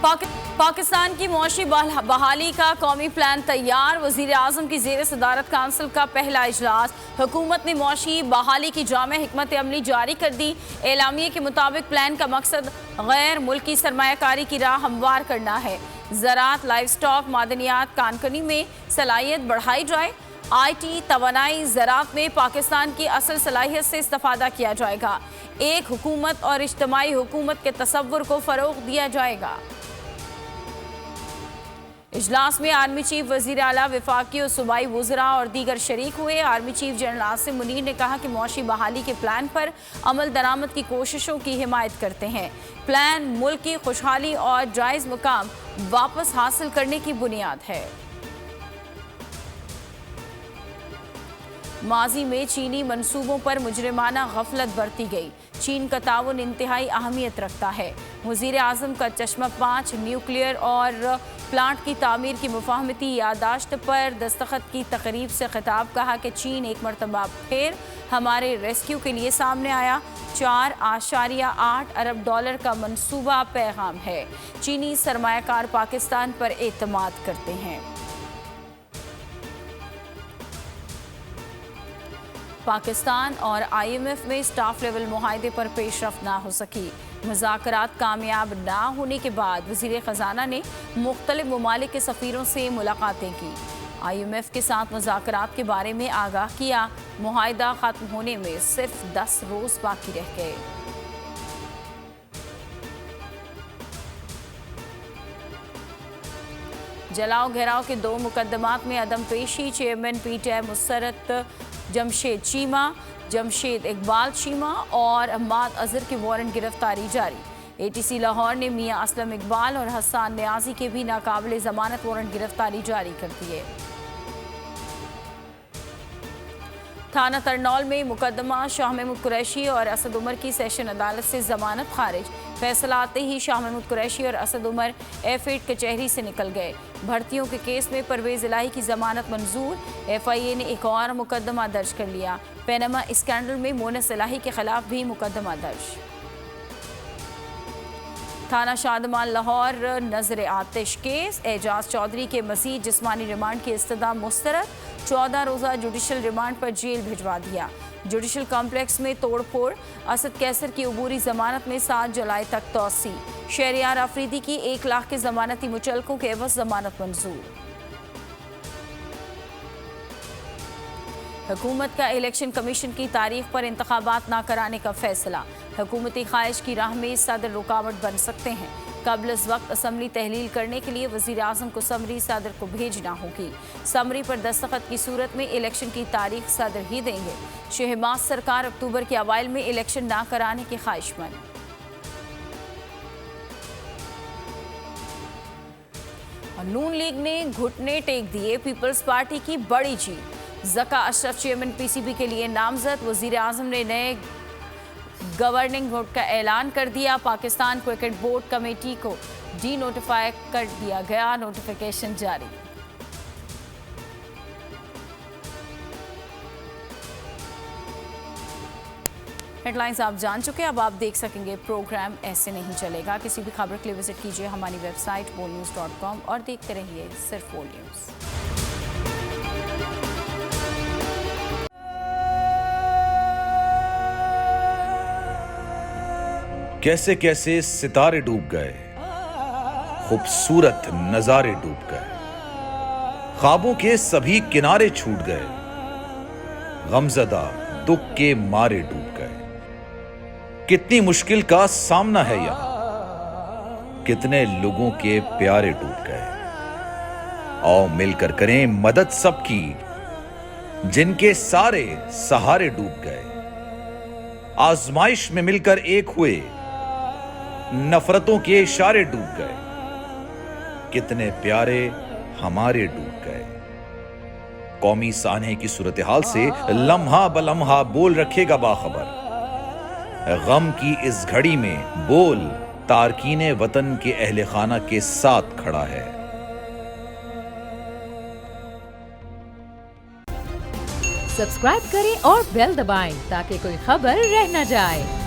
पाकिस्तान की मौशी बहाली का कौमी प्लान तैयार। वजीर आजम की जेर सदारत काउंसिल का पहला इजलास। हुकूमत ने मौशी बहाली की जामे हिकमत अमली जारी कर दी। एलामिये के मुताबिक प्लान का मकसद गैर मुल्की सरमायाकारी की राह हमवार करना है। ज़राअत, लाइव स्टॉक, मादनियात, कानकनी में सलाहियत बढ़ाई जाए। IT, तवानाई, ज़राअत में पाकिस्तान की असल सलाहियत से इस्तेफादा किया जाएगा। एक हुकूमत और इज्तमाई हुकूमत के तसव्वुर को फ़रोग़ दिया जाएगा। इजलास में आर्मी चीफ, वज़ीर आला, वफाकी और सूबाई वज़रा और दीगर शरीक हुए। Army chief general Asim Munir ने कहा कि मौशी बहाली के प्लान पर अमल दरामद की कोशिशों की हिमायत करते हैं। प्लान मुल्क की खुशहाली और जायज़ मुकाम वापस हासिल करने की बुनियाद है। माजी में चीनी मंसूबों पर मुजरिमाना गफलत बरती गई। चीन का ताउन इंतहाई अहमियत रखता है। वज़ीर आज़म का चश्मा 5 न्यूक्लियर और प्लांट की तामीर की मुफाहमती यादाश्त पर दस्तखत की तकरीब से खिताब। कहा कि चीन एक मरतबा फिर हमारे रेस्क्यू के लिए सामने आया। 4.8 अरब डॉलर का मंसूबा पैगाम है। चीनी सरमायाकार पाकिस्तान पर एतमाद करते हैं। पाकिस्तान और IMF में स्टाफ लेवल मुआहदे पर पेशरफ्त ना हो सकी। मुज़ाकरात कामयाब ना होने के बाद वज़ीर ख़जाना ने मुख्तलिफ ममालिक के सफ़ीरों से मुलाकातें की। IMF के साथ मुज़ाकरात के बारे में आगाह किया। मुआहदा ख़त्म होने में सिर्फ 10 रोज़ बाकी रह गए। जलाओ घेराव के 2 मुकदमात में अदम पेशी। चेयरमैन PTI मुसरत जमशेद चीमा, जमशेद इकबाल चीमा और अहमद अजहर की वारंट गिरफ्तारी जारी। ATC लाहौर ने मियां असलम इकबाल और हसन न्याजी के भी नाकाबिले जमानत वारंट गिरफ्तारी जारी कर दी है। थाना तरनौल में मुकदमा शाह महमूद कुरैशी और असद उमर की सेशन अदालत से जमानत खारिज। फैसला आते ही शाह महमूद कुरैशी और असद उमर F8 कचहरी से निकल गए। भर्तियों के केस में परवेज इलाही की जमानत मंजूर। FIA ने एक और मुकदमा दर्ज कर लिया। पैनमा स्कैंडल में मोनस इलाही के खिलाफ भी मुकदमा दर्ज। थाना शादमान लाहौर नजर आतिश केस। एजाज चौधरी के मजीद जिस्मानी रिमांड की इस्तदा मुस्तरद। 14 रोज़ा जुडिशल रिमांड पर जेल भिजवा दिया। जुडिशल कॉम्प्लेक्स में तोड़फोड़। असद कैसर की अबूरी जमानत में 7 जुलाई तक तोसी। शहरियार अफरीदी की 1 लाख के जमानती मुचलकों के एवज जमानत मंजूर। हुकूमत का इलेक्शन कमीशन की तारीख पर इंतखाबात ना कराने का फैसला। हुकूमती ख्वाहिश की राह में सदर रुकावट बन सकते हैं। कबल इस वक्त असम्बली तहलील करने के लिए वज़ीर आज़म को समरी सदर को भेजना होगी। समरी पर दस्तखत की सूरत में इलेक्शन की तारीख सदर ही देंगे। शहबाज सरकार अक्टूबर के अवाइल में इलेक्शन ना कराने की ख्वाहिशमंद। नून लीग ने घुटने टेक दिए। पीपल्स पार्टी की बड़ी जीत। ज़का अशरफ चेयरमैन PCB के लिए नामजद। वज़ीर आज़म ने नए गवर्निंग बोर्ड का ऐलान कर दिया। पाकिस्तान क्रिकेट बोर्ड कमेटी को डी नोटिफाई कर दिया गया। नोटिफिकेशन जारी। हेडलाइंस आप जान चुके हैं। अब आप देख सकेंगे प्रोग्राम ऐसे नहीं चलेगा। किसी भी खबर के लिए विजिट कीजिए हमारी वेबसाइट bolnews.com और देखते रहिए सिर्फ बोल न्यूज़। कैसे कैसे सितारे डूब गए, खूबसूरत नजारे डूब गए, ख्वाबों के सभी किनारे छूट गए, गमजदा दुख के मारे डूब गए। कितनी मुश्किल का सामना है यहां, कितने लोगों के प्यारे डूब गए। आओ मिलकर करें मदद सबकी, जिनके सारे सहारे डूब गए। आजमाइश में मिलकर एक हुए, नफरतों के इशारे डूब गए। कितने प्यारे हमारे डूब गए। कौमी सानहे की सूरत हाल से लम्हा बलम्हा बोल रखेगा बाखबर। गम की इस घड़ी में बोल तारकीने वतन के अहले खाना के साथ खड़ा है। सब्सक्राइब करें और बेल दबाएं ताकि कोई खबर रह न जाए।